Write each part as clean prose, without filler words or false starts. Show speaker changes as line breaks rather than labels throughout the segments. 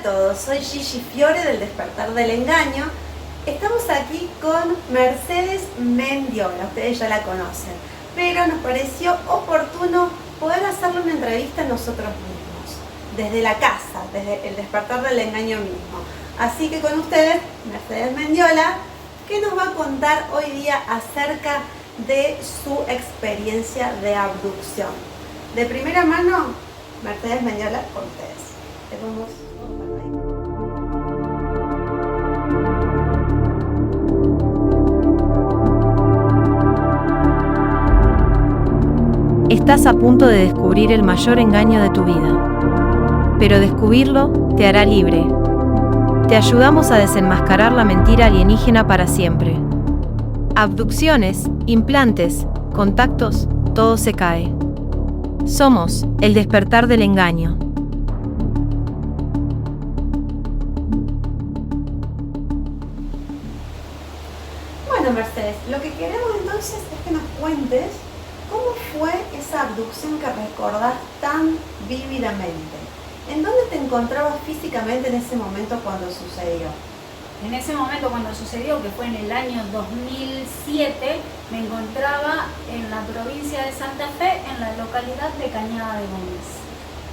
a todos, soy Gigi Fiore del Despertar del Engaño. Estamos aquí con Mercedes Mendiola, ustedes ya la conocen, pero nos pareció oportuno poder hacerle una entrevista a nosotros mismos, desde la casa, desde el Despertar del Engaño mismo. Así que con ustedes, Mercedes Mendiola, que nos va a contar hoy día acerca de su experiencia de abducción. De primera mano, Mercedes Mendiola con ustedes.
Estás a punto de descubrir el mayor engaño de tu vida, pero descubrirlo te hará libre. Te ayudamos a desenmascarar la mentira alienígena para siempre. Abducciones, implantes, contactos, todo se cae. Somos el Despertar del Engaño.
Bueno, Mercedes, lo que queremos entonces es que nos cuentes cómo fue esa abducción que recordás tan vívidamente. ¿En dónde te encontrabas físicamente en ese momento cuando sucedió?
En ese momento cuando sucedió, que fue en el año 2007, me encontraba en la provincia de Santa Fe, en la localidad de Cañada de Gómez.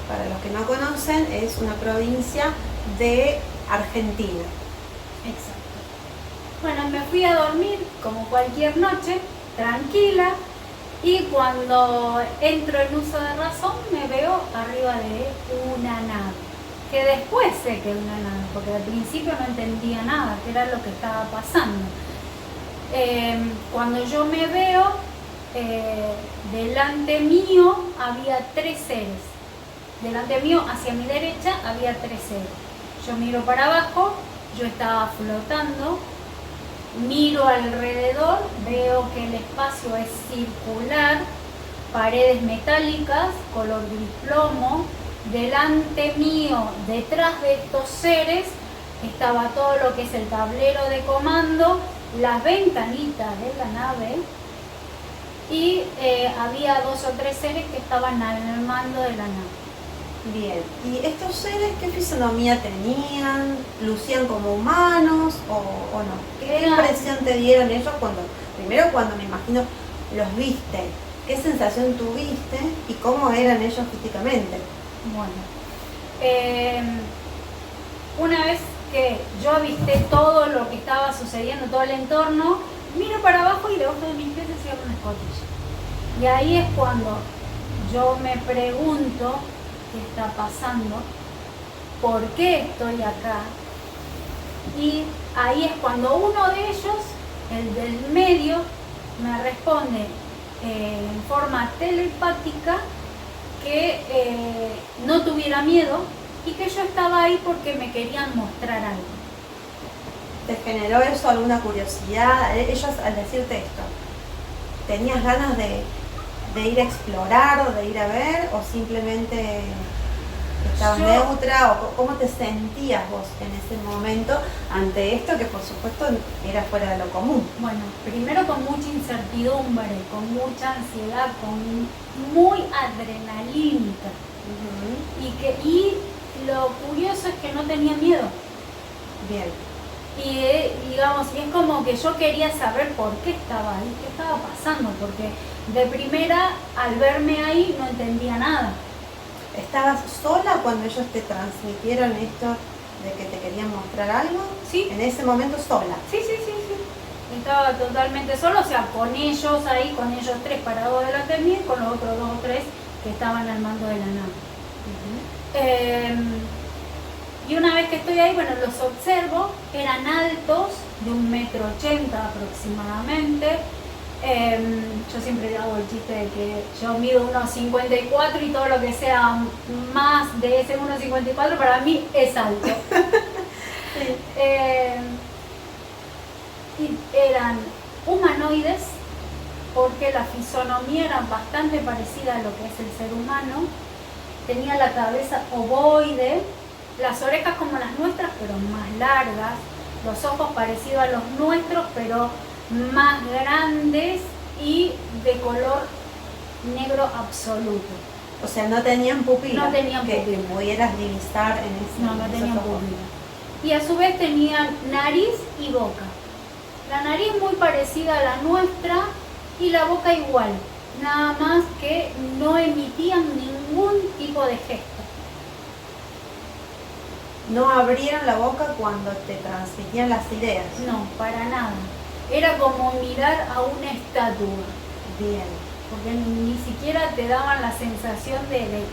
Para los que no conocen, es una provincia de Argentina.
Exacto. Bueno, me fui a dormir como cualquier noche, tranquila, y cuando entro en uso de razón me veo arriba de una nave, que después sé que era una nave, porque al principio no entendía nada, qué era lo que estaba pasando. Cuando yo me veo, delante mío había tres seres, delante mío hacia mi derecha había tres seres. Yo miro para abajo, yo estaba flotando. Miro alrededor, veo que el espacio es circular, paredes metálicas, color gris plomo. Delante mío, detrás de estos seres, estaba todo lo que es el tablero de comando, las ventanitas de la nave, y había dos o tres seres que estaban al mando de la nave.
Bien, ¿y estos seres qué fisonomía tenían? ¿Lucían como humanos o no? ¿Qué impresión te dieron ellos primero cuando me imagino los viste? ¿Qué sensación tuviste y cómo eran ellos físicamente?
Bueno, una vez que yo avisté todo lo que estaba sucediendo, todo el entorno, miro para abajo y debajo de mis pies se cierra una escotilla. Y ahí es cuando yo me pregunto qué está pasando, por qué estoy acá. Y ahí es cuando uno de ellos, el del medio, me responde en forma telepática que no tuviera miedo y que yo estaba ahí porque me querían mostrar algo.
¿Te generó eso alguna curiosidad? Ellos al decirte esto, ¿tenías ganas de ir a explorar o de ir a ver, o simplemente estabas neutra, o cómo te sentías vos en ese momento ante esto que por supuesto era fuera de lo común?
Bueno, primero con mucha incertidumbre, con mucha ansiedad, con muy adrenalínica. Y lo curioso es que no tenía miedo.
Bien.
Y digamos, y es como que yo quería saber por qué estaba ahí, qué estaba pasando, porque de primera, al verme ahí, no entendía nada.
¿Estabas sola cuando ellos te transmitieron esto de que te querían mostrar algo?
Sí.
¿En ese momento sola?
Sí. Estaba totalmente sola, o sea, con ellos ahí, con ellos tres parados delante de mí, con los otros dos o tres que estaban al mando de la nave. Y una vez que estoy ahí, bueno, los observo, eran altos, de 1,80 m aproximadamente. Yo siempre hago el chiste de que yo mido 1,54 y todo lo que sea más de ese 1,54 para mí es alto.
Sí.
Y eran humanoides porque la fisonomía era bastante parecida a lo que es el ser humano. Tenía la cabeza ovoide, las orejas como las nuestras pero más largas, los ojos parecidos a los nuestros pero más grandes y de color negro absoluto.
O sea, no tenían pupila.
No tenían
que
pupila.
pudieras divisar en ese
No
en
tenían
esos ojos.
pupila. Y a su vez tenían nariz y boca. La nariz muy parecida a la nuestra y la boca igual, nada más que no emitían ningún tipo de gesto.
No abrieron la boca cuando te transmitían las ideas.
No, para nada. Era como mirar a una estatua,
Bien.
porque ni siquiera te daban la sensación de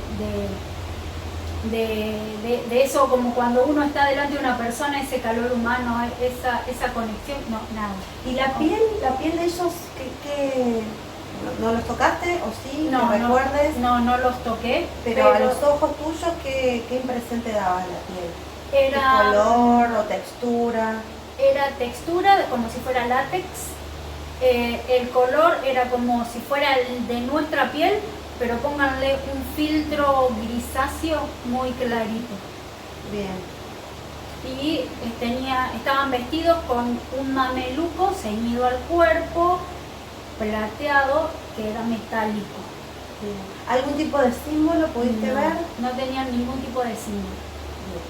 eso, como cuando uno está delante de una persona, ese calor humano, esa conexión, no, nada.
¿Y la piel de ellos, qué no los tocaste o sí?
No,
¿Que recuerdes?
no los toqué,
Pero a los ojos tuyos, ¿qué impresión te daba la piel?
era,
¿Qué color o textura?
era textura como si fuera látex, el color era como si fuera el de nuestra piel, pero pónganle un filtro grisáceo muy clarito.
Bien.
Y estaban vestidos con un mameluco ceñido al cuerpo, plateado, que era metálico.
Bien. ¿Algún tipo de símbolo pudiste ver?
No tenían ningún tipo de símbolo.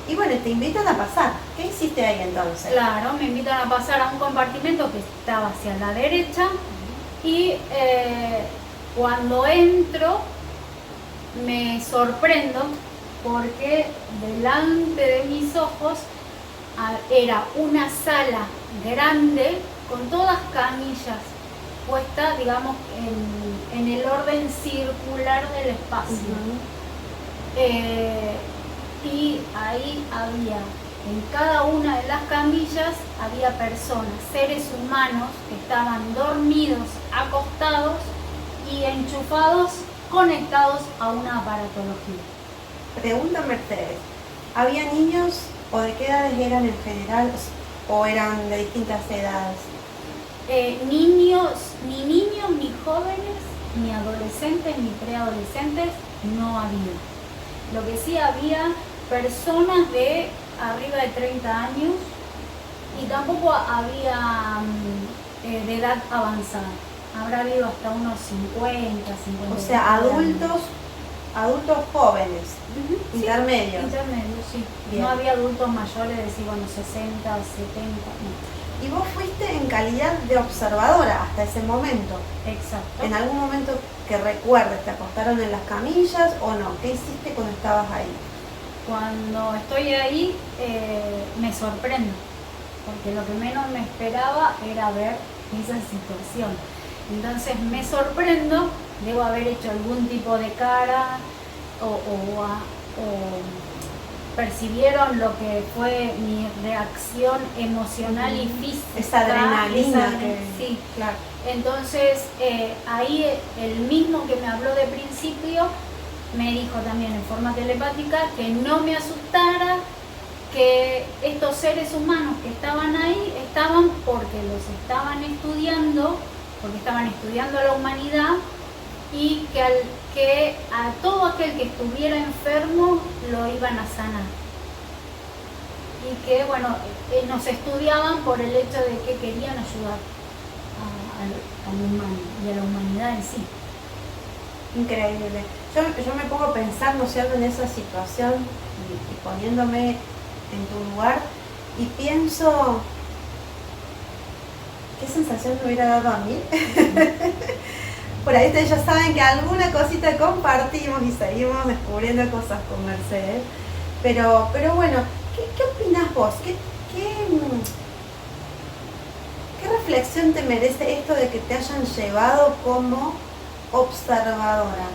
Y bueno, te invitan a pasar. ¿Qué hiciste ahí entonces?
Claro, me invitan a pasar a un compartimento que estaba hacia la derecha y cuando entro me sorprendo porque delante de mis ojos era una sala grande con todas camillas puestas, digamos, en el orden circular del espacio. Y ahí había, en cada una de las camillas, había personas, seres humanos que estaban dormidos, acostados y enchufados, conectados a una aparatología.
Pregunta Mercedes, ¿había niños o de qué edades eran en general o eran de distintas edades?
Ni niños, ni jóvenes, ni adolescentes, ni preadolescentes, no había. Lo que sí había personas de arriba de 30 años y tampoco había de edad avanzada. Habrá habido hasta unos 50.
O sea, adultos jóvenes, intermedios.
Sí, intermedios, sí.
Bien.
No había adultos mayores de decir, bueno, 60, 70, no.
Y vos fuiste en calidad de observadora hasta ese momento.
Exacto.
¿En algún momento que recuerdes te acostaron en las camillas o no? ¿Qué hiciste cuando estabas ahí?
Cuando estoy ahí me sorprendo, porque lo que menos me esperaba era ver esa situación. Entonces me sorprendo, debo haber hecho algún tipo de cara o percibieron lo que fue mi reacción emocional y física.
Esa adrenalina.
Sí.
Claro.
Entonces ahí el mismo que me habló de principio me dijo también en forma telepática que no me asustara, que estos seres humanos que estaban ahí estaban porque los estaban estudiando, porque estaban estudiando a la humanidad y que a todo aquel que estuviera enfermo lo iban a sanar. Y que bueno, nos estudiaban por el hecho de que querían ayudar al humano y a la humanidad en sí.
Increíble. Yo me pongo a pensar, ¿no es cierto?, en esa situación y poniéndome en tu lugar y pienso, ¿qué sensación me hubiera dado a mí? Por ahí ustedes ya saben que alguna cosita compartimos y seguimos descubriendo cosas con Mercedes. Pero bueno, ¿qué opinás vos? ¿Qué reflexión te merece esto de que te hayan llevado como observadora?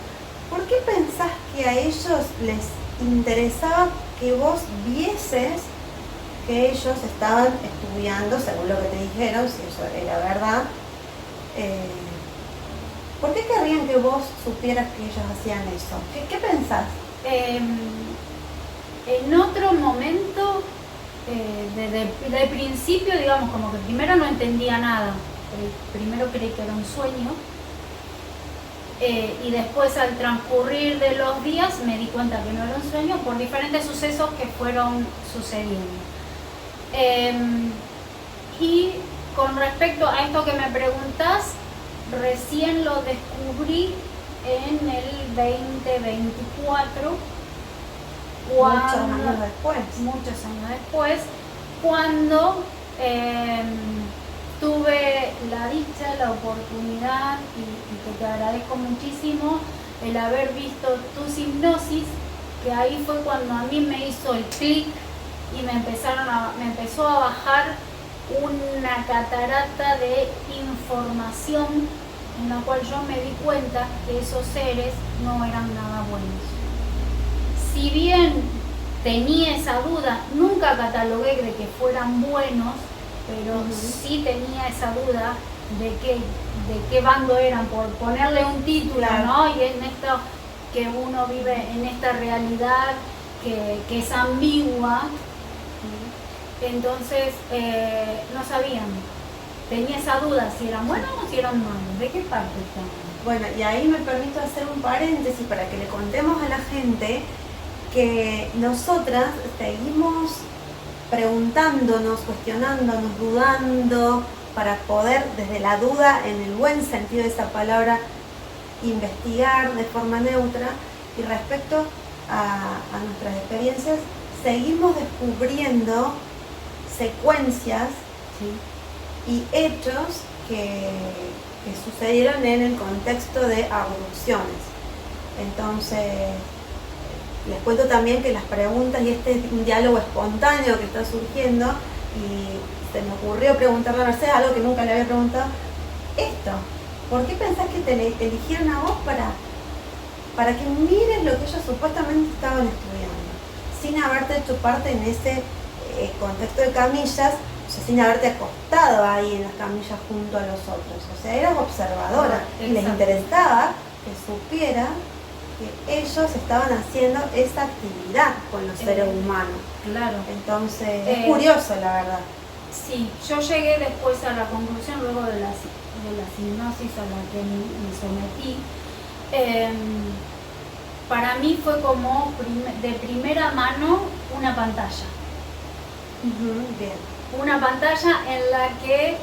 ¿Por qué pensás que a ellos les interesaba que vos vieses que ellos estaban estudiando, según lo que te dijeron, si eso era verdad? ¿Por qué querrían que vos supieras que ellos hacían eso? ¿Qué pensás?
En otro momento, de principio, digamos, como que primero no entendía nada. Primero creí que era un sueño. Y después, al transcurrir de los días, me di cuenta que no era un sueño por diferentes sucesos que fueron sucediendo. Y con respecto a esto que me preguntás, recién lo descubrí en el 2024,
Muchos años después.
muchos años después, cuando tuve la dicha, la oportunidad y que te agradezco muchísimo el haber visto tus hipnosis, que ahí fue cuando a mí me hizo el clic y me empezó a bajar una catarata de información en la cual yo me di cuenta que esos seres no eran nada buenos. Si bien tenía esa duda, nunca catalogué de que fueran buenos, pero sí tenía esa duda de qué bando eran, por ponerle un título, claro. ¿No? Y en esto que uno vive en esta realidad que es ambigua, entonces no sabían. Tenía esa duda si eran buenos o si eran malos. ¿De qué parte estaban?
Bueno, y ahí me permito hacer un paréntesis para que le contemos a la gente que nosotras seguimos preguntándonos, cuestionándonos, dudando, para poder, desde la duda, en el buen sentido de esa palabra, investigar de forma neutra. Y respecto a nuestras experiencias, seguimos descubriendo secuencias, ¿sí?, y hechos que sucedieron en el contexto de abducciones. Entonces, les cuento también que las preguntas y este es un diálogo espontáneo que está surgiendo, y se me ocurrió preguntarle a Mercedes algo que nunca le había preguntado. Esto, ¿por qué pensás que te eligieron a vos para que mires lo que ellos supuestamente estaban estudiando, sin haberte hecho parte en ese contexto de camillas, o sea, sin haberte acostado ahí en las camillas junto a los otros? O sea, eras observadora y les interesaba que supiera que ellos estaban haciendo esa actividad con los seres humanos.
Claro.
Entonces, es curioso, la verdad.
Sí, yo llegué después a la conclusión, luego de las hipnosis a la que me sometí. Para mí fue como de primera mano una pantalla.
Bien.
Una pantalla en la que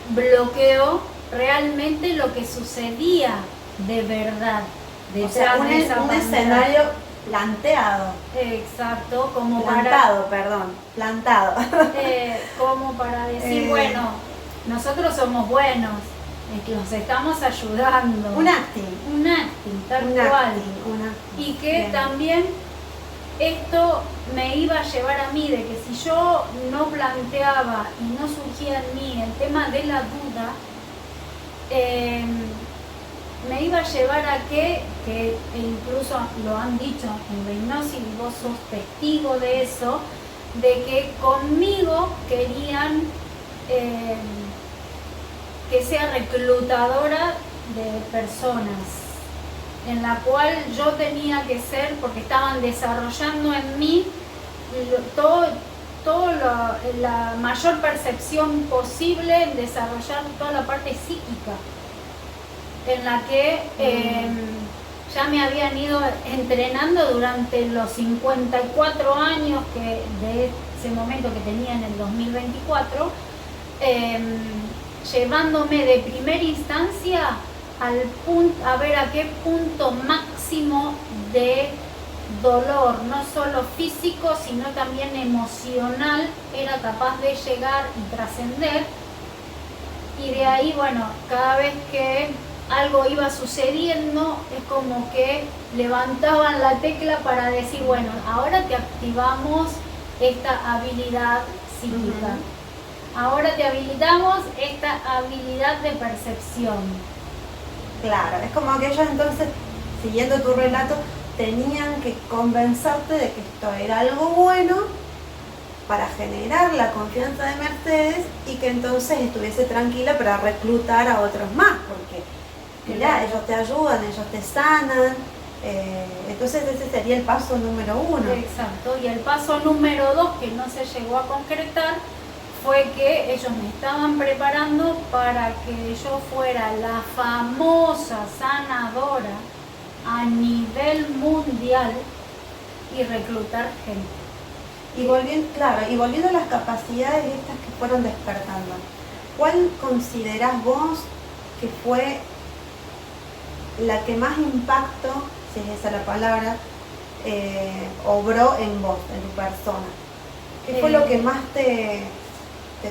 bloqueó realmente lo que sucedía de verdad.
O sea, un escenario planteado.
Exacto,
plantado.
Como para decir, bueno, nosotros somos buenos, los estamos ayudando.
Un acting,
tal cual. Y que bien, también esto me iba a llevar a mí de que si yo no planteaba y no surgía en mí el tema de la duda, me iba a llevar a que incluso lo han dicho en la hipnosis, y vos sos testigo de eso, de que conmigo querían que sea reclutadora de personas, en la cual yo tenía que ser, porque estaban desarrollando en mí la mayor percepción posible, en desarrollar toda la parte psíquica, en la que ya me habían ido entrenando durante los 54 años de ese momento que tenía en el 2024, llevándome de primera instancia a ver a qué punto máximo de dolor, no solo físico, sino también emocional, era capaz de llegar y trascender. Y de ahí, bueno, cada vez que algo iba sucediendo, es como que levantaban la tecla para decir, bueno, ahora te activamos esta habilidad psíquica. Ahora te habilitamos esta habilidad de percepción.
Claro, es como que ellos entonces, siguiendo tu relato, tenían que convencerte de que esto era algo bueno para generar la confianza de Mercedes y que entonces estuviese tranquila para reclutar a otros más, porque mirá, ellos te ayudan, ellos te sanan, entonces ese sería el paso número 1.
Exacto, y el paso número 2, que no se llegó a concretar, fue que ellos me estaban preparando para que yo fuera la famosa sanadora a nivel mundial y reclutar gente.
Y volviendo a las capacidades estas que fueron despertando, ¿cuál considerás vos que fue la que más impacto, si es esa la palabra, obró en vos, en tu persona? ¿Qué fue lo que más te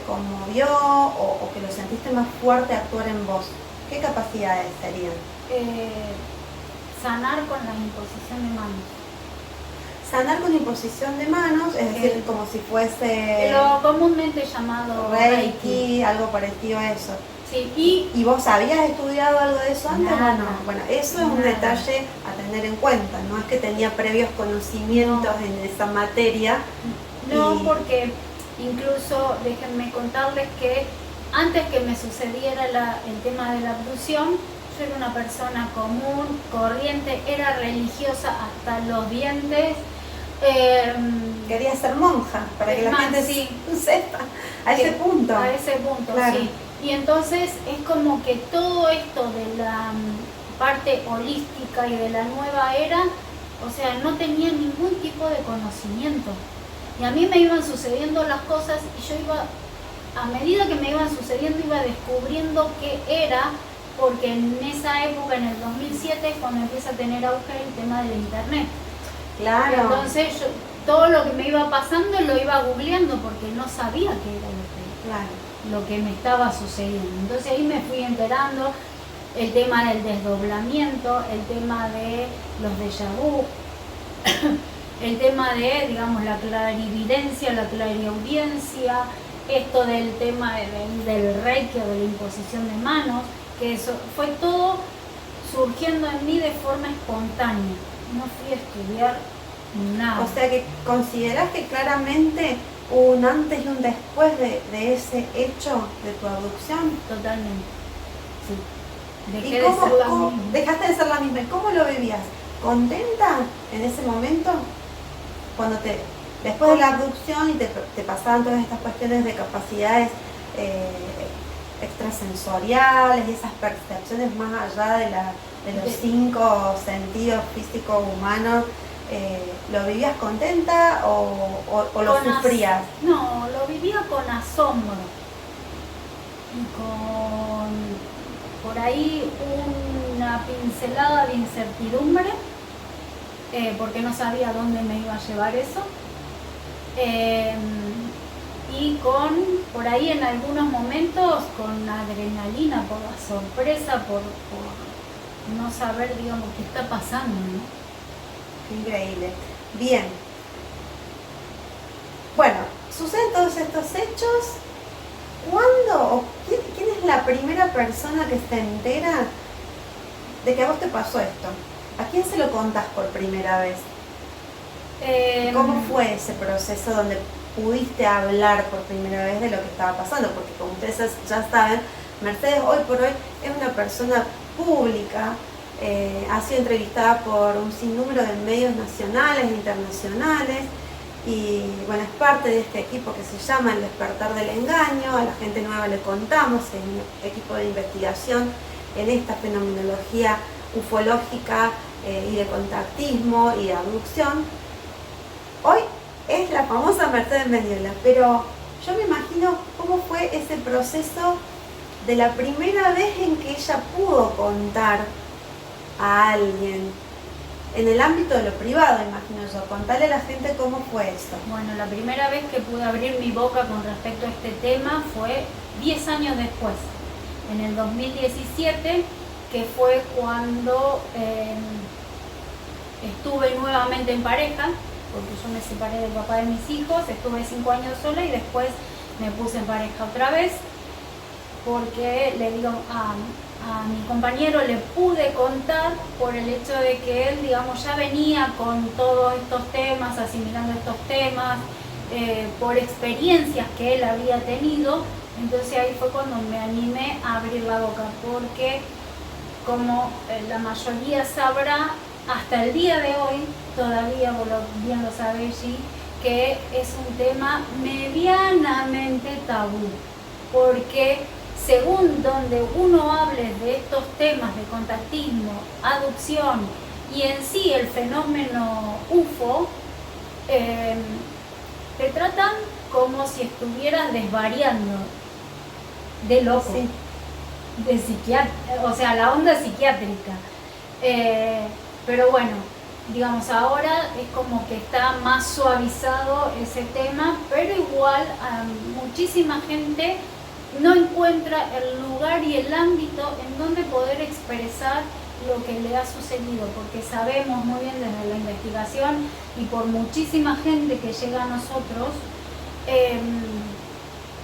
conmovió o que lo sentiste más fuerte actuar en vos? ¿Qué capacidades serían?
Sanar con la imposición de manos.
Sanar con imposición de manos, es decir, como si fuese
lo comúnmente llamado
Reiki, algo parecido a eso.
Sí,
¿Y vos habías estudiado algo de eso antes
nada,
o no? Bueno, eso es un
nada.
detalle a tener en cuenta, no es que tenía previos conocimientos en esa materia.
No, porque incluso déjenme contarles que antes que me sucediera el tema de la abducción, yo era una persona común, corriente, era religiosa hasta los dientes.
Quería ser monja, para que la gente
sí,
sepa, a ese punto.
A ese punto,
claro.
sí. Y entonces es como que todo esto de la parte holística y de la nueva era, o sea, no tenía ningún tipo de conocimiento. Y a mí me iban sucediendo las cosas y yo iba, a medida que me iban sucediendo, iba descubriendo qué era, porque en esa época, en el 2007, es cuando empieza a tener auge el tema del internet.
Claro.
Entonces yo, todo lo que me iba pasando lo iba googleando porque no sabía qué era lo que me estaba sucediendo. Entonces ahí me fui enterando el tema del desdoblamiento, el tema de los déjà vu, el tema de, digamos, la clarividencia, la clariaudiencia, esto del tema del reiki o de la imposición de manos, que eso fue todo surgiendo en mí de forma espontánea. No fui a estudiar nada.
O sea que considerás que claramente hubo un antes y un después de ese hecho de tu abducción.
Totalmente. Sí.
Dejé de ser la misma. Dejaste de ser la misma. ¿Y cómo lo vivías? ¿Contenta en ese momento? Cuando después de la abducción y te pasaban todas estas cuestiones de capacidades extrasensoriales y esas percepciones más allá de los 5 sentidos físicos humanos, ¿lo vivías contenta o lo sufrías?
No, lo vivía con asombro y con por ahí una pincelada de incertidumbre, porque no sabía dónde me iba a llevar eso, y por ahí en algunos momentos con adrenalina por la sorpresa, por no saber, digamos, qué está pasando, ¿no?
Increíble. Bien. Bueno, suceden todos estos hechos. ¿Cuándo o quién es la primera persona que se entera de que a vos te pasó esto? ¿A quién se lo contás por primera vez? ¿Cómo fue ese proceso donde pudiste hablar por primera vez de lo que estaba pasando? Porque como ustedes ya saben, Mercedes hoy por hoy es una persona pública, ha sido entrevistada por un sinnúmero de medios nacionales e internacionales y bueno, es parte de este equipo que se llama El Despertar del Engaño. A la gente nueva le contamos, es un equipo de investigación en esta fenomenología ufológica y de contactismo y de abducción. Hoy es la famosa Mercedes Mendiola, pero yo me imagino cómo fue ese proceso de la primera vez en que ella pudo contar a alguien, en el ámbito de lo privado, imagino yo. Contarle a la gente cómo fue eso.
Bueno, la primera vez que pude abrir mi boca con respecto a este tema fue 10 años después, en el 2017, que fue cuando estuve nuevamente en pareja, porque yo me separé del papá de mis hijos, estuve 5 años sola y después me puse en pareja otra vez, porque le digo a mi compañero le pude contar por el hecho de que él, digamos, ya venía con todos estos temas, asimilando estos temas, por experiencias que él había tenido. Entonces ahí fue cuando me animé a abrir la boca, porque como la mayoría sabrá, hasta el día de hoy, todavía, vos bien lo sabés, G, que es un tema medianamente tabú, porque según donde uno hable de estos temas de contactismo, adopción y en sí el fenómeno UFO, te tratan como si estuvieras desvariando, de loco,
Sí.
de o sea, la onda psiquiátrica. Pero bueno, digamos, ahora es como que está más suavizado ese tema, pero igual muchísima gente no encuentra el lugar y el ámbito en donde poder expresar lo que le ha sucedido, porque sabemos muy bien desde la investigación y por muchísima gente que llega a nosotros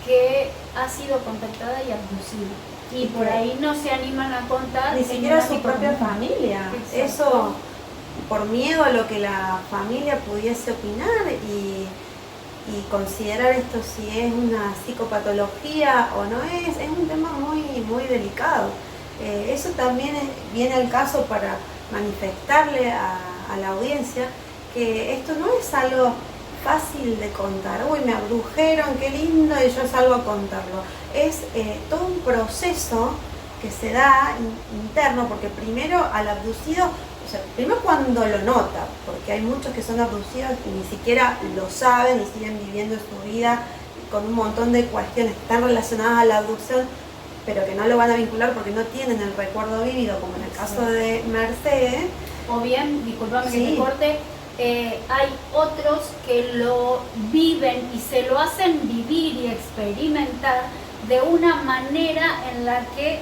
que ha sido contactada y abducida. Y por ahí no se animan a contar.
Ni siquiera su propia familia.
Exacto.
Eso, por miedo a lo que la familia pudiese opinar y considerar esto si es una psicopatología o no es un tema muy, muy delicado. Eso también viene al caso para manifestarle a la audiencia que esto no es algo fácil de contar. Uy, me abdujeron, qué lindo, y yo salgo a contarlo. Es todo un proceso que se da interno, porque primero al abducido, o sea, primero cuando lo nota, porque hay muchos que son abducidos y ni siquiera lo saben y siguen viviendo su vida con un montón de cuestiones que están relacionadas a la abducción, pero que no lo van a vincular porque no tienen el recuerdo vivido, como en el caso de Mercedes.
O bien, disculpame
Sí.
que te corte, hay otros que lo viven y se lo hacen vivir y experimentar de una manera en la que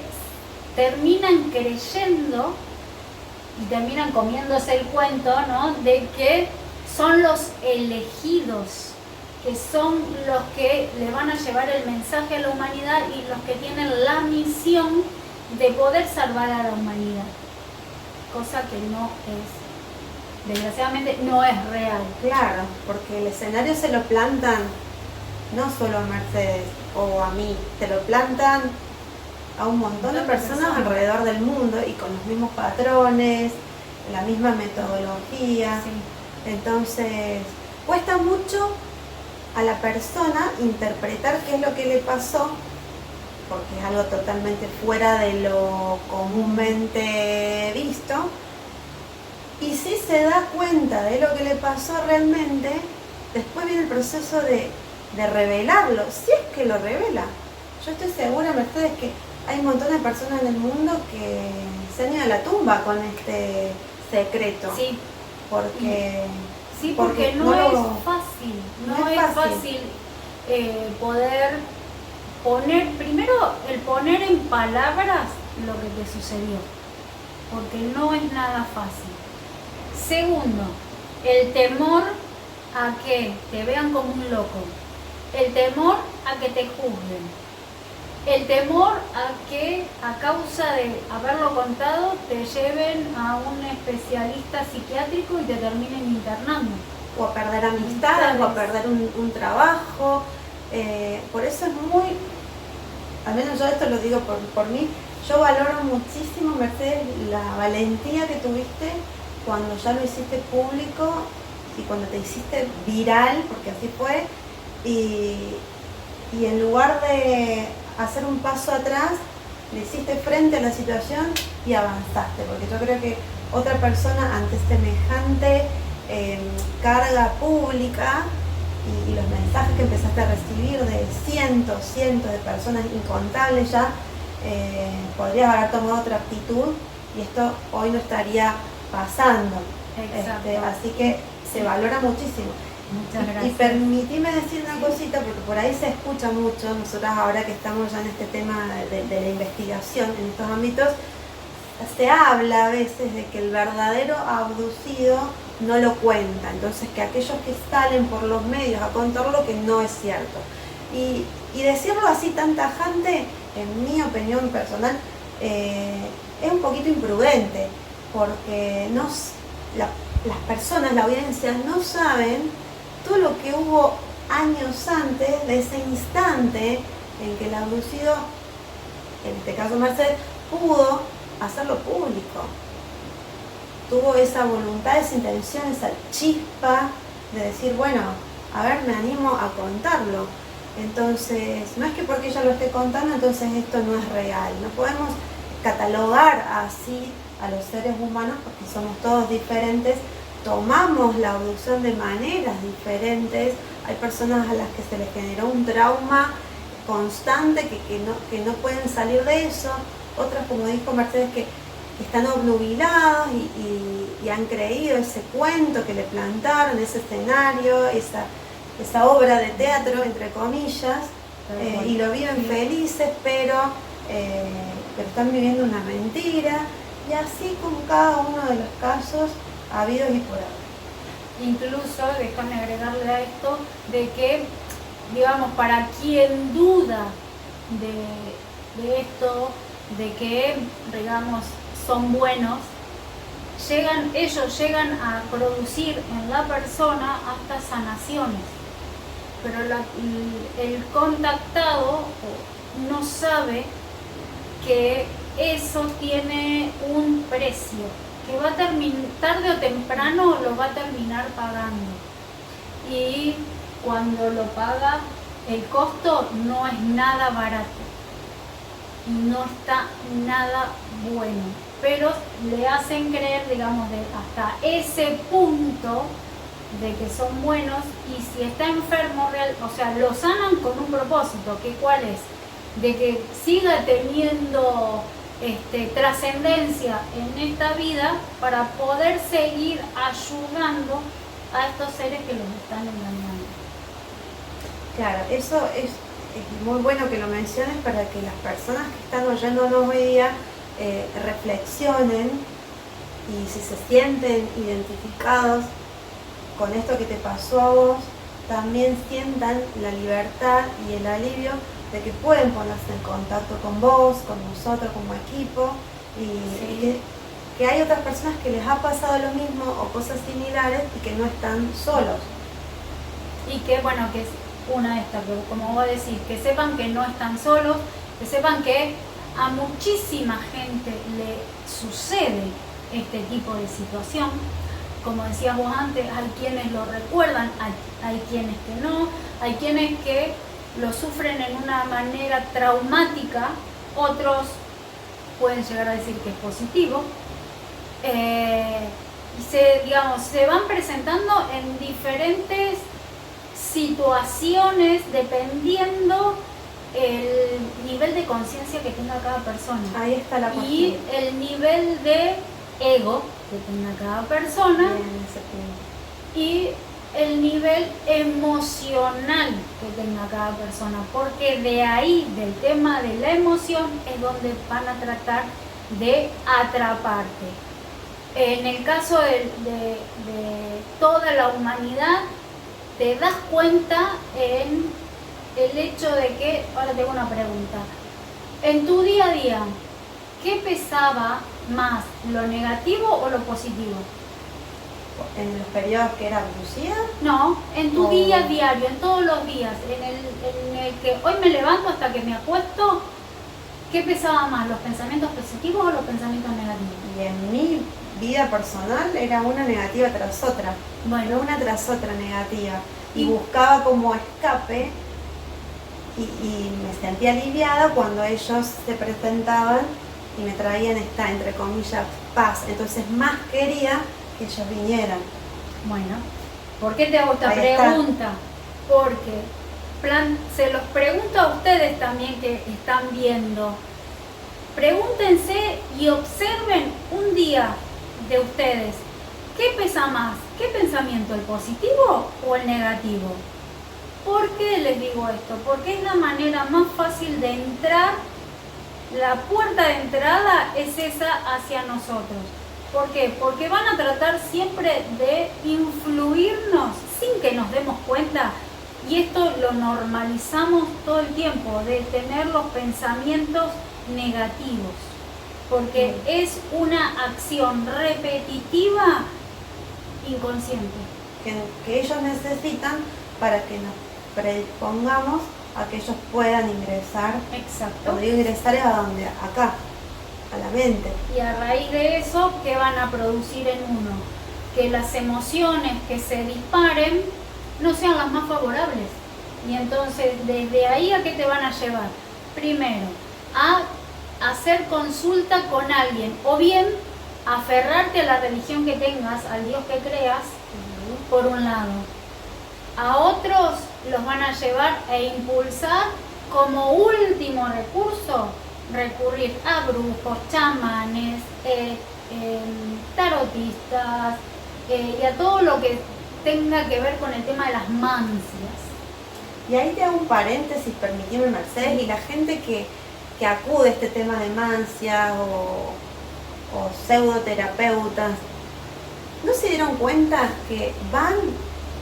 terminan creyendo y terminan comiéndose el cuento, ¿no?, de que son los elegidos, que son los que le van a llevar el mensaje a la humanidad y los que tienen la misión de poder salvar a la humanidad, cosa que no es, desgraciadamente no es real.
Claro, porque el escenario se lo plantan no solo a Mercedes o a mí, se lo plantan a un montón de personas alrededor del mundo y con los mismos patrones, la misma metodología.
Sí.
Entonces, cuesta mucho a la persona interpretar qué es lo que le pasó, porque es algo totalmente fuera de lo comúnmente visto. Y si se da cuenta de lo que le pasó realmente, después viene el proceso de revelarlo, si es que lo revela. Yo estoy segura, Mercedes, que hay un montón de personas en el mundo que se han ido a la tumba con este secreto.
Sí.
Porque...
Sí, porque no es fácil, no es fácil poder poner, primero el poner en palabras lo que te sucedió, porque no es nada fácil. Segundo, el temor a que te vean como un loco, el temor a que te juzguen, el temor a que a causa de haberlo contado te lleven a un especialista psiquiátrico y te terminen internando.
O a perder amistades, o a perder un trabajo. Por eso es muy, al menos yo esto lo digo por mí, yo valoro muchísimo, Mercedes, la valentía que tuviste cuando ya lo hiciste público y cuando te hiciste viral, porque así fue, y en lugar de hacer un paso atrás, le hiciste frente a la situación y avanzaste, porque yo creo que otra persona ante semejante carga pública y los mensajes que empezaste a recibir de cientos de personas incontables ya, podrías haber tomado otra actitud y esto hoy no estaría pasando. Así que se valora muchísimo.
Muchas gracias.
Y permitime decir una cosita, porque por ahí se escucha mucho, nosotras ahora que estamos ya en este tema de la investigación, en estos ámbitos, se habla a veces de que el verdadero abducido no lo cuenta, entonces que aquellos que salen por los medios a contarlo, que no es cierto. Y decirlo así tan tajante, en mi opinión personal, es un poquito imprudente, porque las personas, la audiencia, no saben todo lo que hubo años antes de ese instante en que el abducido, en este caso Mercedes, pudo hacerlo público. Tuvo esa voluntad, esa intención, esa chispa de decir, bueno, a ver, me animo a contarlo. Entonces, no es que porque ella lo esté contando, entonces esto no es real. No podemos catalogar así a los seres humanos porque somos todos diferentes. Tomamos la abducción de maneras diferentes. Hay personas a las que se les generó un trauma constante que no pueden salir de eso. Otras, como dijo Mercedes, que que están obnubilados y han creído ese cuento que le plantaron, ese escenario, esa obra de teatro, entre comillas, y lo viven felices, pero están viviendo una mentira, y así con cada uno de los casos habidos y por haber.
Incluso, déjame agregarle a esto, de que, digamos, para quien duda de esto, de que, digamos, son buenos, ellos llegan a producir en la persona hasta sanaciones. Pero el contactado no sabe que eso tiene un precio, que va a terminar, tarde o temprano lo va a terminar pagando. Y cuando lo paga, el costo no es nada barato, no está nada bueno, pero le hacen creer, digamos, hasta ese punto de que son buenos, y si está enfermo, o sea, lo sanan con un propósito, que ¿cuál es? De que siga teniendo trascendencia en esta vida para poder seguir ayudando a estos seres que los están engañando.
Claro, eso es muy bueno que lo menciones para que las personas que están oyéndonos hoy día reflexionen, y si se sienten identificados con esto que te pasó a vos, también sientan la libertad y el alivio de que pueden ponerse en contacto con vos, con nosotros como equipo, y que hay otras personas que les ha pasado lo mismo o cosas similares y que no están solos.
Y que bueno, que es una de estas, como vos decís, que sepan que no están solos, que sepan que a muchísima gente le sucede este tipo de situación. Como decías vos antes, hay quienes lo recuerdan, hay quienes que no, hay quienes que lo sufren en una manera traumática, otros pueden llegar a decir que es positivo, y se van presentando en diferentes situaciones dependiendo el nivel de conciencia que tenga cada persona.
Ahí está la cuestión.
Y el nivel de ego que tenga cada persona. Y el nivel emocional que tenga cada persona, porque de ahí, del tema de la emoción, es donde van a tratar de atraparte. En el caso de toda la humanidad, te das cuenta en el hecho de que, ahora tengo una pregunta, en tu día a día, ¿qué pesaba más, lo negativo o lo positivo?
¿En los periodos que era abducida?
No, en tu día diario, en todos los días, en el que hoy me levanto hasta que me acuesto, ¿qué pesaba más, los pensamientos positivos o los pensamientos negativos?
Y en mi vida personal era una negativa tras otra, bueno, una tras otra negativa, y buscaba como escape, y me sentía aliviada cuando ellos se presentaban y me traían esta, entre comillas, paz. Entonces más quería que ellos vinieran.
Bueno, ¿por qué te hago esta pregunta? Porque se los pregunto a ustedes también que están viendo. Pregúntense y observen un día de ustedes. ¿Qué pesa más? ¿Qué pensamiento, el positivo o el negativo? ¿Por qué les digo esto? Porque es la manera más fácil de entrar. La puerta de entrada es esa hacia nosotros. ¿Por qué? Porque van a tratar siempre de influirnos sin que nos demos cuenta, y esto lo normalizamos todo el tiempo, de tener los pensamientos negativos, porque es una acción repetitiva inconsciente.
Que ellos necesitan para que nos predispongamos a que ellos puedan ingresar.
Exacto.
Cuando digo ingresar es a dónde, acá, a la mente.
Y a raíz de eso, ¿qué van a producir en uno? Que las emociones que se disparen no sean las más favorables. Y entonces, desde ahí, ¿a qué te van a llevar? Primero, a hacer consulta con alguien, o bien aferrarte a la religión que tengas, al Dios que creas, por un lado. A otros los van a llevar e impulsar como último recurso recurrir a brujos, chamanes, tarotistas y a todo lo que tenga que ver con el tema de las mancias.
Y ahí te hago un paréntesis, permitime, Mercedes, y la gente que acude a este tema de mancias o pseudoterapeutas, ¿no se dieron cuenta que van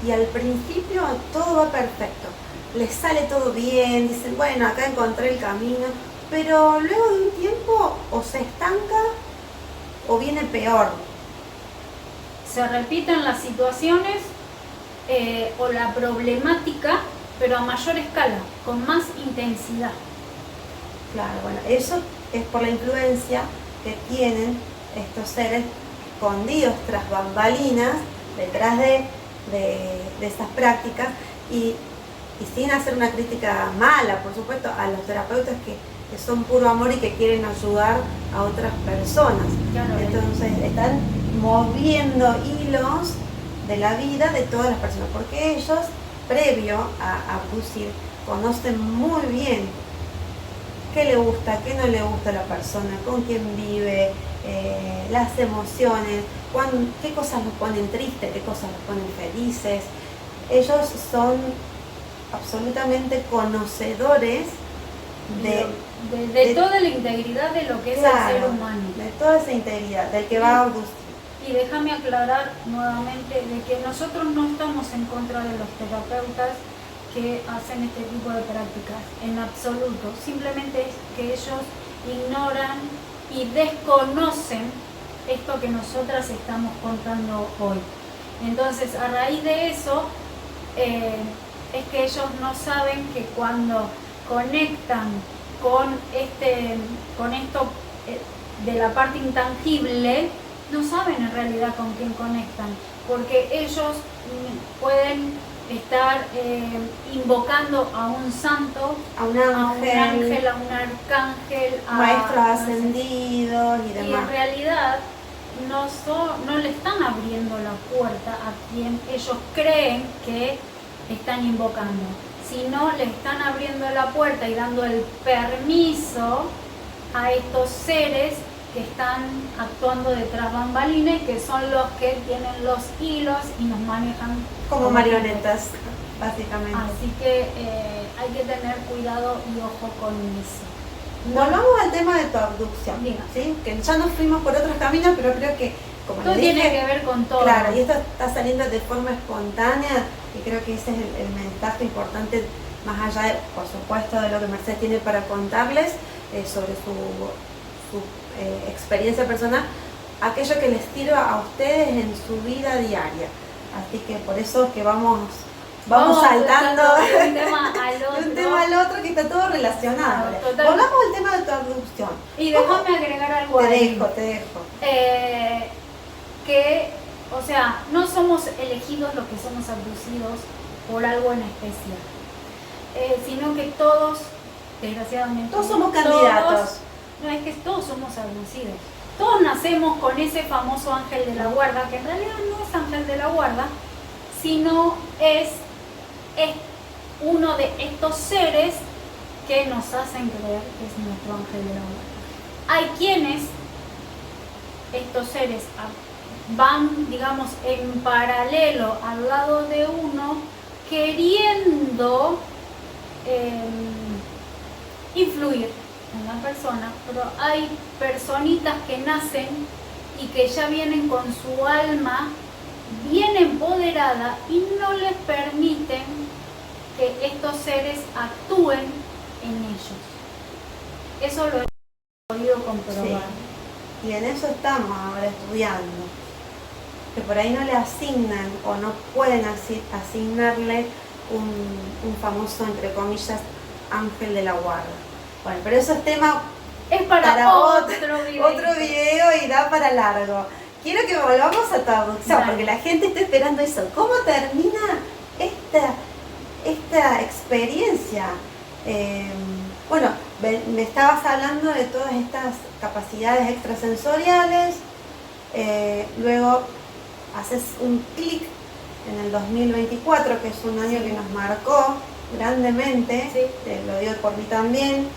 y al principio todo va perfecto? Les sale todo bien, dicen, bueno, acá encontré el camino, pero luego de un tiempo o se estanca o viene peor.
Se repiten las situaciones o la problemática, pero a mayor escala, con más intensidad.
Claro, bueno, eso es por la influencia que tienen estos seres escondidos tras bambalinas, detrás de esas prácticas, y sin hacer una crítica mala, por supuesto, a los terapeutas que son puro amor y que quieren ayudar a otras personas.
Claro.
Entonces están moviendo hilos de la vida de todas las personas, porque ellos, previo a abducir, conocen muy bien qué le gusta, qué no le gusta a la persona, con quién vive, las emociones, qué cosas los ponen tristes, qué cosas los ponen felices. Ellos son absolutamente conocedores
de toda la integridad de lo que es el ser humano.
De toda esa integridad, del que va a abducir.
Y déjame aclarar nuevamente de que nosotros no estamos en contra de los terapeutas que hacen este tipo de prácticas, en absoluto. Simplemente es que ellos ignoran y desconocen esto que nosotras estamos contando hoy. Entonces, a raíz de eso, es que ellos no saben que cuando conectan con esto de la parte intangible, no saben en realidad con quién conectan, porque ellos pueden estar invocando a un santo,
a un ángel,
a un arcángel, a
maestros ascendidos y demás.
Y en realidad no le están abriendo la puerta a quien ellos creen que están invocando, sino le están abriendo la puerta y dando el permiso a estos seres que están actuando detrás bambalinas y que son los que tienen los hilos y nos manejan
como marionetas, básicamente.
Así que hay que tener cuidado y ojo con eso.
Volvamos al tema de tu abducción,
¿sí?
Que ya nos fuimos por otros caminos, pero creo que, como
todo tiene que ver con todo.
Claro, y esto está saliendo de forma espontánea y creo que ese es el mensaje importante, más allá, por supuesto, de lo que Mercedes tiene para contarles sobre su experiencia personal, aquello que les sirva a ustedes en su vida diaria. Así que por eso es que vamos saltando
de un tema
al otro, que está todo relacionado. Volvamos al tema de tu abducción.
Y déjame agregar algo
te
ahí.
Te dejo.
Que, o sea, no somos elegidos los que somos abducidos por algo en especial, sino que todos, desgraciadamente,
todos somos candidatos.
No, es que todos somos abducidos. Todos nacemos con ese famoso ángel de la guarda, que en realidad no es ángel de la guarda, sino es uno de estos seres que nos hacen creer que es nuestro ángel de la guarda. Hay quienes, estos seres van, digamos, en paralelo al lado de uno, queriendo influir en la persona, pero hay personitas que nacen y que ya vienen con su alma bien empoderada y no les permiten que estos seres actúen en ellos. Eso lo he podido comprobar.
Sí. Y en eso estamos ahora estudiando, que por ahí no le asignan o no pueden asignarle un famoso, entre comillas, ángel de la guarda. Bueno, pero eso es tema
para otro
video y da para largo. Quiero que volvamos a tu abducción, porque la gente está esperando eso. ¿Cómo termina esta experiencia? Bueno, me estabas hablando de todas estas capacidades extrasensoriales, luego haces un clic en el 2024, que es un año que nos marcó grandemente,
sí.
lo dio por mí también.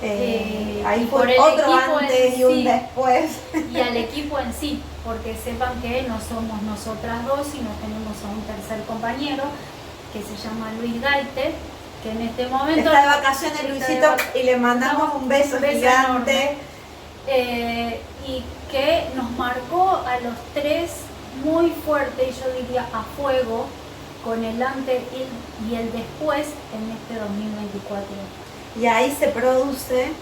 Ahí
y por
fue
el
otro
equipo
antes
en
y un
sí.
después.
Y al equipo en sí, porque sepan que no somos nosotras dos, sino tenemos a un tercer compañero que se llama Luis Gaite, que en este momento
Está de vacaciones
está de
Luisito y le mandamos un beso gigante.
Y que nos marcó a los tres muy fuerte, y yo diría a fuego, con el antes y el después en este 2024.
Y ahí se produce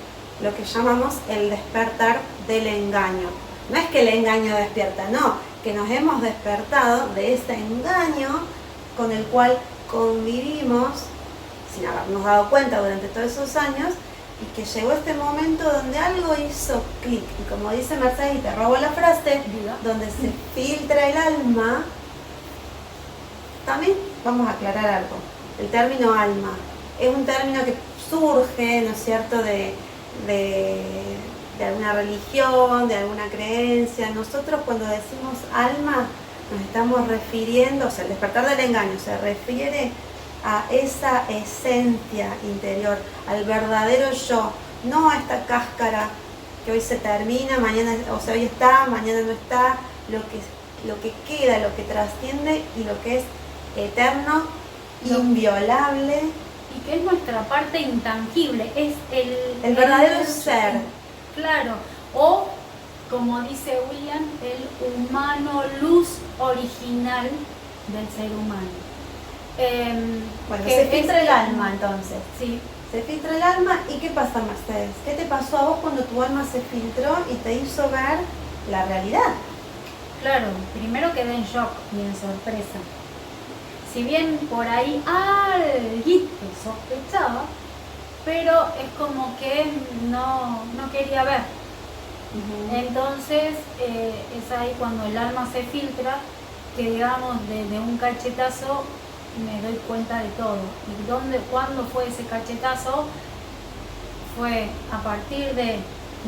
lo que llamamos el despertar del engaño. No es que el engaño despierta, no, que nos hemos despertado de ese engaño con el cual convivimos sin habernos dado cuenta durante todos esos años, y que llegó este momento donde algo hizo clic, y como dice Mercedes, y te robo la frase,
Diga.
donde se filtra el alma. También vamos a aclarar algo. El término alma es un término que surge, ¿no es cierto?, de alguna religión, de alguna creencia. Nosotros cuando decimos alma nos estamos refiriendo, o sea, el despertar del engaño se refiere a esa esencia interior, al verdadero yo, no a esta cáscara que hoy se termina, mañana, o sea, hoy está, mañana no está, lo que queda, lo que trasciende y lo que es eterno, inviolable.
Y que es nuestra parte intangible, es
El verdadero ser.
Claro, o como dice William, el humano luz original del ser humano.
Bueno,
que
se filtra
es-
el alma entonces.
Sí,
Se filtra el alma, ¿y qué pasa, Mercedes? ¿Qué te pasó a vos cuando tu alma se filtró y te hizo ver la realidad?
claro, primero quedé en shock y en sorpresa. Si bien por ahí alguito sospechaba, pero es como que no quería ver. Entonces es ahí cuando el alma se filtra, que digamos de un cachetazo me doy cuenta de todo. ¿Y cuándo fue ese cachetazo? Fue a partir de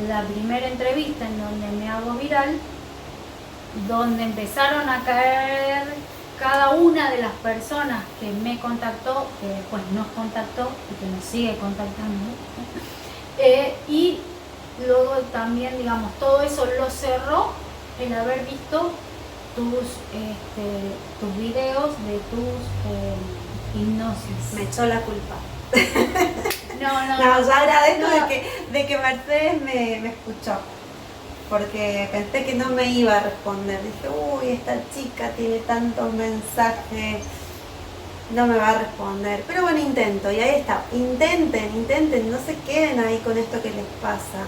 la primera entrevista en donde me hago viral, donde empezaron a caer cada una de las personas que me contactó, que después nos contactó y que nos sigue contactando. Y luego también, digamos, todo eso lo cerró el haber visto tus videos de tus hipnosis.
Me echó la culpa.
No,
yo agradezco
no.
de que Mercedes me escuchó, porque pensé que no me iba a responder. Dije, uy, esta chica tiene tantos mensajes, no me va a responder. Pero bueno, intento, y ahí está. Intenten, no se queden ahí con esto que les pasa.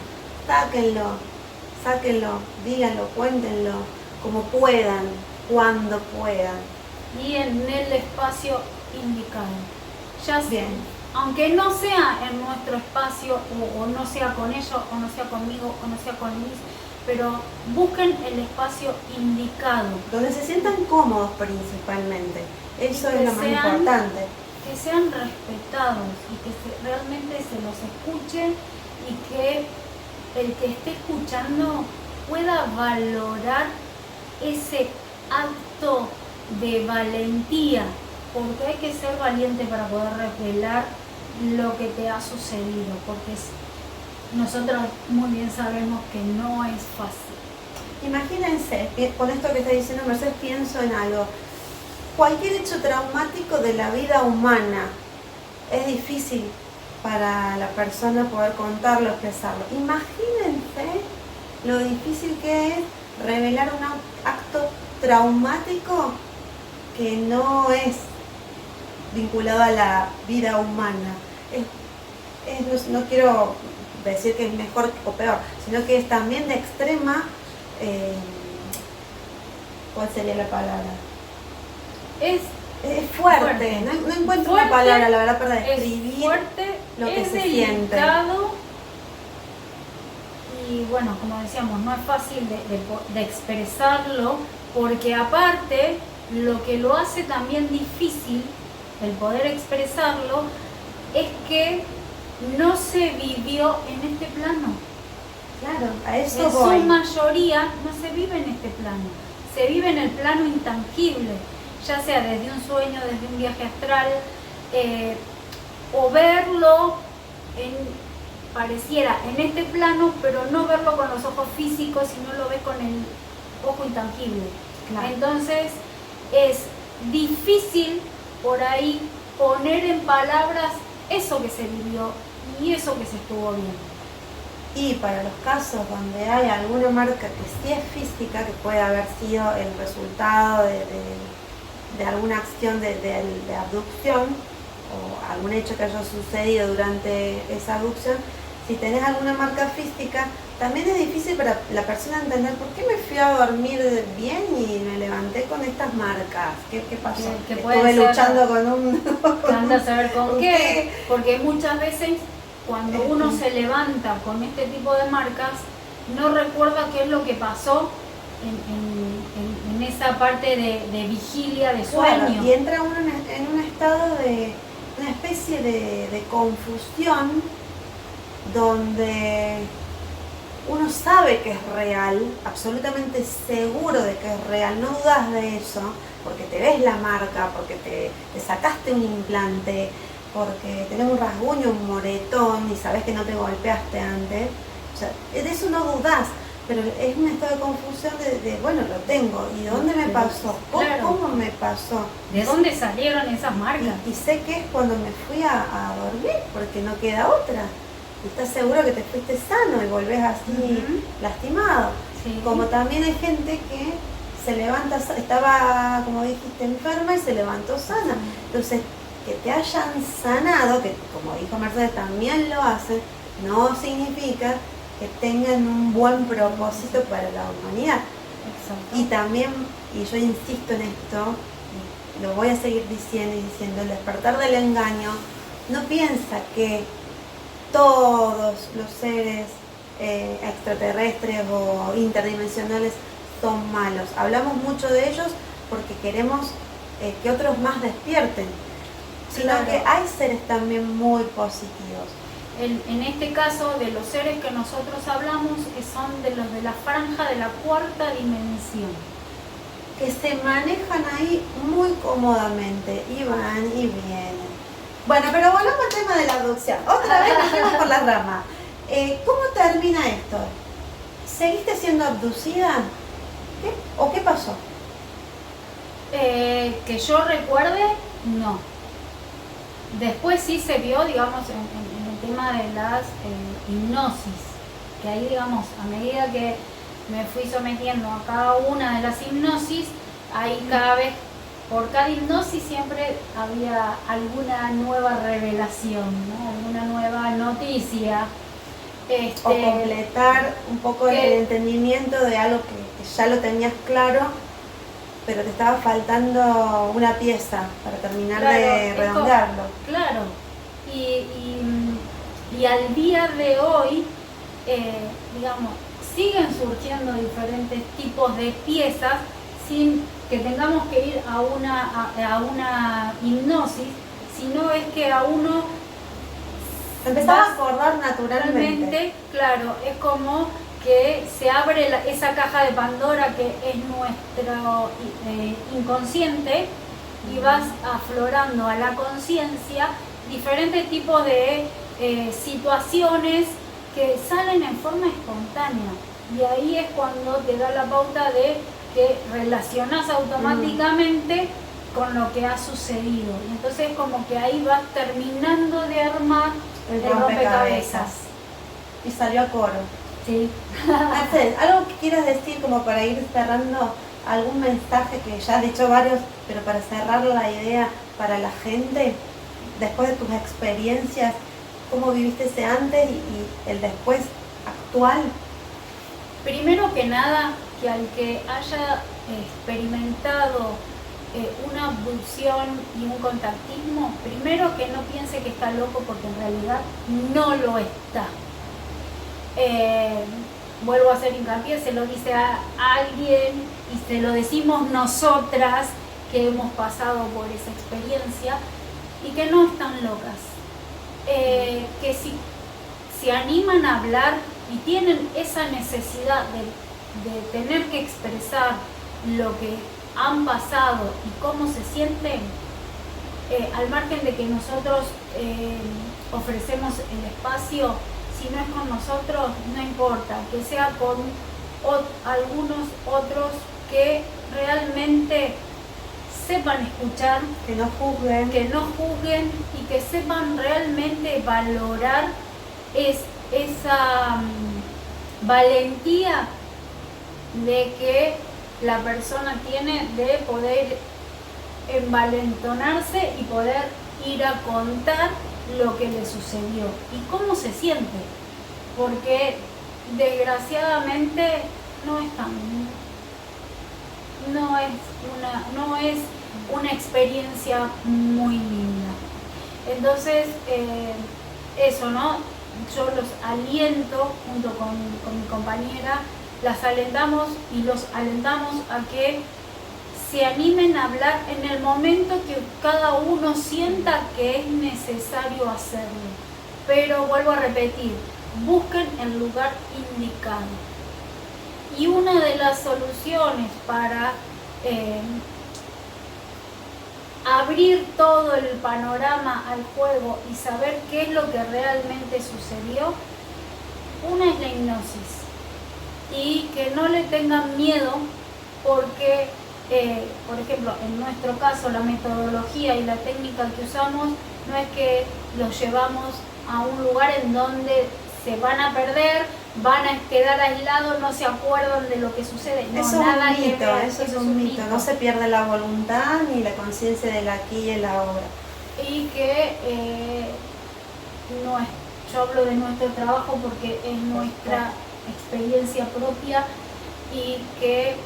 Sáquenlo, díganlo, cuéntenlo, como puedan, cuando puedan.
Y en el espacio indicado. Ya sé,
Bien.
aunque no sea en nuestro espacio, o no sea con ellos, o no sea conmigo, o no sea con Luis, pero busquen el espacio indicado.
Donde se sientan cómodos principalmente. Eso
que
es lo más
sean-
importante.
Que sean respetados y que realmente se los escuche, y que el que esté escuchando pueda valorar ese acto de valentía, porque hay que ser valiente para poder revelar lo que te ha sucedido, porque nosotros muy bien sabemos que no es fácil.
Imagínense, con esto que está diciendo Mercedes, pienso en algo. Cualquier hecho traumático de la vida humana es difícil para la persona poder contarlo, expresarlo. Imagínense lo difícil que es revelar un acto traumático que no es vinculado a la vida humana. No quiero decir que es mejor o peor, sino que es también de extrema, ¿cuál sería la palabra?
Es
fuerte. No encuentro una palabra, la verdad, para describir
fuerte,
lo que
es
se siente.
delicado, y bueno, como decíamos, no es fácil de expresarlo, porque aparte lo que lo hace también difícil el poder expresarlo es que no se vivió en este plano.
Claro, a eso
En
voy.
su mayoría no se vive en este plano, se vive en el plano intangible, ya sea desde un sueño, desde un viaje astral, o verlo pareciera en este plano, pero no verlo con los ojos físicos, sino lo ves con el ojo intangible.
Claro.
Entonces es difícil por ahí poner en palabras eso que se vivió y eso que se estuvo viendo.
Y para los casos donde hay alguna marca que sí es física, que puede haber sido el resultado de alguna acción de abducción o algún hecho que haya sucedido durante esa abducción, si tenés alguna marca física, también es difícil para la persona entender por qué me fui a dormir bien y me levanté con estas marcas. ¿Qué pasó?
Que
Estuve luchando con un...
Que anda a saber con qué, porque muchas veces cuando uno se levanta con este tipo de marcas, no recuerda qué es lo que pasó en esa parte de vigilia, de sueño.
Claro, y entra uno en un estado de una especie de confusión donde uno sabe que es real, absolutamente seguro de que es real, no dudas de eso, porque te ves la marca, porque te sacaste un implante, porque tenés un rasguño, un moretón y sabés que no te golpeaste antes. O sea, de eso no dudás, pero es un estado de confusión de bueno, lo tengo, ¿y dónde me pasó?
Claro.
¿Cómo me pasó?
¿De dónde salieron esas marcas?
Y sé que es cuando me fui a dormir, porque no queda otra. Y estás seguro que te fuiste sano y volvés así lastimado.
Sí.
Como también hay gente que se levanta, estaba, como dijiste, enferma y se levantó sana. Entonces, que te hayan sanado, que como dijo Mercedes también lo hacen, no significa que tengan un buen propósito para la humanidad.
Exacto.
Y también, y yo insisto en esto, y lo voy a seguir diciendo y diciendo, el despertar del engaño no piensa que todos los seres extraterrestres o interdimensionales son malos. Hablamos mucho de ellos porque queremos que otros más despierten, sino
Claro.
que hay seres también muy positivos.
En este caso, de los seres que nosotros hablamos, son de los de la franja de la cuarta dimensión.
Que se manejan ahí muy cómodamente y van y vienen. Bueno, pero volvamos al tema de la abducción. Otra vez nos fuimos por la rama. ¿Cómo termina esto? ¿Seguiste siendo abducida? ¿Qué? ¿O qué pasó?
Que yo recuerde, no. Después sí se vio, digamos, en el tema de las hipnosis, que ahí, digamos, a medida que me fui sometiendo a cada una de las hipnosis, ahí cada vez, por cada hipnosis siempre había alguna nueva revelación, ¿no? Alguna nueva noticia.
O completar un poco el entendimiento de algo que ya lo tenías claro, pero te estaba faltando una pieza para terminar de redondearlo.
Claro, y al día de hoy, digamos, siguen surgiendo diferentes tipos de piezas sin que tengamos que ir a una hipnosis, sino es que a uno
empezaba a acordar naturalmente.
Claro, es como que se abre esa caja de Pandora que es nuestro inconsciente y vas aflorando a la conciencia diferentes tipos de situaciones que salen en forma espontánea, y ahí es cuando te da la pauta de que relacionas automáticamente con lo que ha sucedido, y entonces como que ahí vas terminando de armar el rompecabezas.
Y salió a coro.
Sí.
Mercedes, ¿algo que quieras decir como para ir cerrando, algún mensaje que ya has dicho varios, pero para cerrar la idea para la gente, después de tus experiencias, cómo viviste ese antes y el después actual?
Primero que nada, que al que haya experimentado una abducción y un contactismo, primero que no piense que está loco, porque en realidad no lo está. Vuelvo a hacer hincapié, se lo dice a alguien y se lo decimos nosotras que hemos pasado por esa experiencia y que no están locas. Que si se animan a hablar y tienen esa necesidad de tener que expresar lo que han pasado y cómo se sienten, al margen de que nosotros ofrecemos el espacio, si no es con nosotros, no importa, que sea con algunos otros que realmente sepan escuchar,
que no juzguen,
y que sepan realmente valorar esa valentía de que la persona tiene de poder envalentonarse y poder ir a contar lo que le sucedió y cómo se siente, porque desgraciadamente no es una experiencia muy linda. Entonces, eso, ¿no? Yo los aliento, junto con mi compañera, las alentamos y los alentamos a que se animen a hablar en el momento que cada uno sienta que es necesario hacerlo. Pero vuelvo a repetir, busquen el lugar indicado. Y una de las soluciones para abrir todo el panorama al juego y saber qué es lo que realmente sucedió, una es la hipnosis. Y que no le tengan miedo porque, por ejemplo, en nuestro caso, la metodología y la técnica que usamos no es que los llevamos a un lugar en donde se van a perder, van a quedar aislados, no se acuerdan de lo que sucede. No,
eso
nada
es un mito,
que ver,
eso es un mito. No se pierde la voluntad ni la conciencia del aquí y el ahora.
Y que yo hablo de nuestro trabajo porque es nuestra experiencia propia y que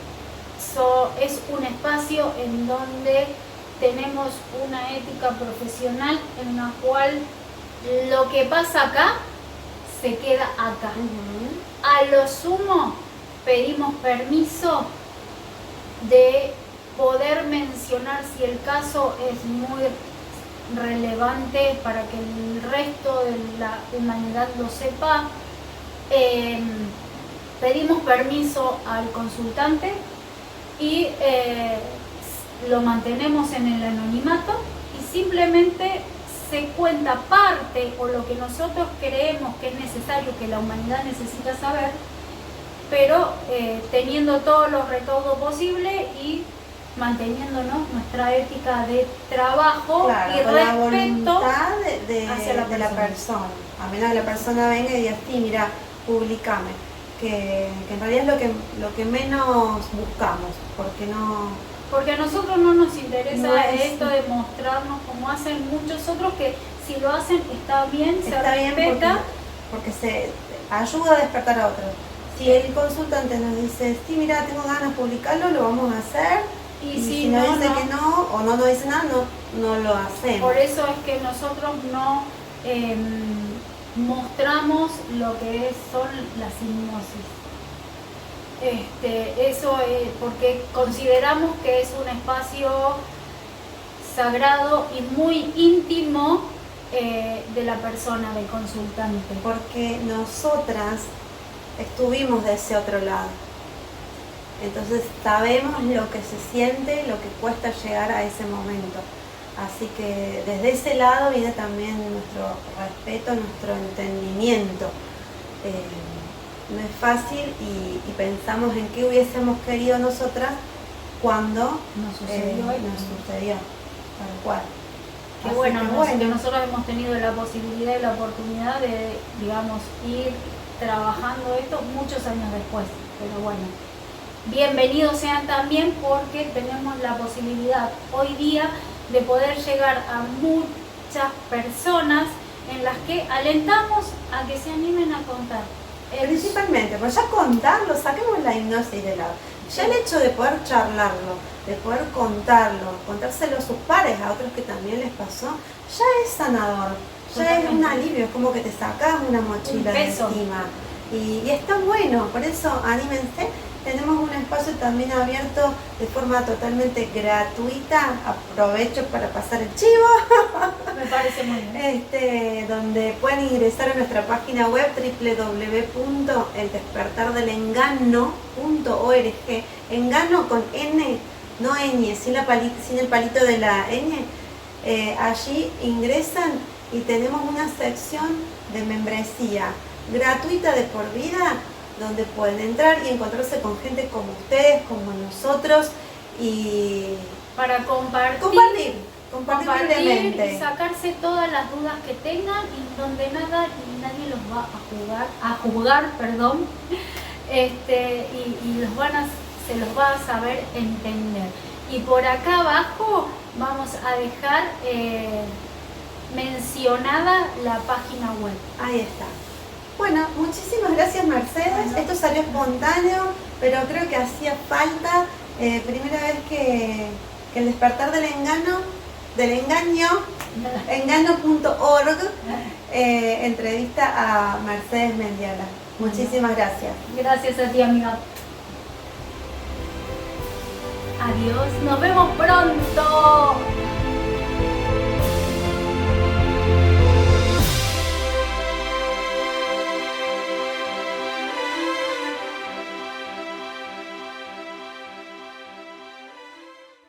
es un espacio en donde tenemos una ética profesional en la cual lo que pasa acá se queda acá. A lo sumo pedimos permiso de poder mencionar si el caso es muy relevante para que el resto de la humanidad lo sepa. Pedimos permiso al consultante y lo mantenemos en el anonimato y simplemente se cuenta parte o lo que nosotros creemos que es necesario, que la humanidad necesita saber, pero teniendo todos los recaudos posibles y manteniéndonos nuestra ética de trabajo, claro, y respeto
hacia la persona. A menos que la persona venga y diga, sí, mira, publicame, que en realidad es lo que menos buscamos, porque
a nosotros no nos interesa esto de mostrarnos como hacen muchos otros, que si lo hacen está bien, se respeta.
Porque se ayuda a despertar a otros. Si el consultante nos dice, sí, mira, tengo ganas de publicarlo, lo vamos a hacer. Y si nos dice que no, o no nos dice nada, no lo hacemos.
Por eso es que nosotros no mostramos lo que son las hipnosis. Eso es porque consideramos que es un espacio sagrado y muy íntimo de la persona, del consultante.
Porque nosotras estuvimos de ese otro lado. Entonces sabemos lo que se siente, lo que cuesta llegar a ese momento. Así que desde ese lado viene también nuestro respeto, nuestro entendimiento. No es fácil y pensamos en qué hubiésemos querido nosotras cuando nos sucedió, tal cual.
Que bueno, que nosotros hemos tenido la posibilidad y la oportunidad de, digamos, ir trabajando esto muchos años después. Pero bueno, bienvenidos sean también porque tenemos la posibilidad hoy día de poder llegar a muchas personas en las que alentamos a que se animen a contar.
Principalmente, pues ya contarlo, saquemos la hipnosis de lado. Ya el hecho de poder charlarlo, de poder contárselo a sus pares, a otros que también les pasó, ya es sanador, ya es un alivio, es como que te sacas una mochila de encima. Y está bueno, por eso anímense. Tenemos un espacio también abierto de forma totalmente gratuita. Aprovecho para pasar el chivo.
Me parece muy bien.
Donde pueden ingresar a nuestra página web www.eldespertardelengano.org. Engano con N, no ñ, sin el palito de la ñ. Allí ingresan y tenemos una sección de membresía gratuita de por vida, donde pueden entrar y encontrarse con gente como ustedes, como nosotros, y
para
compartir libremente.
y sacarse todas las dudas que tengan, y donde nada y nadie los va a juzgar, perdón, y se los va a saber entender. Y por acá abajo vamos a dejar mencionada la página web.
Ahí está. Bueno, muchísimas gracias, Mercedes.
Bueno.
Esto salió espontáneo, pero creo que hacía falta. Primera vez que el despertar del engaño, engano.org, entrevista a Mercedes Mendiola. Muchísimas gracias.
Gracias a ti, amiga. Adiós, nos vemos pronto.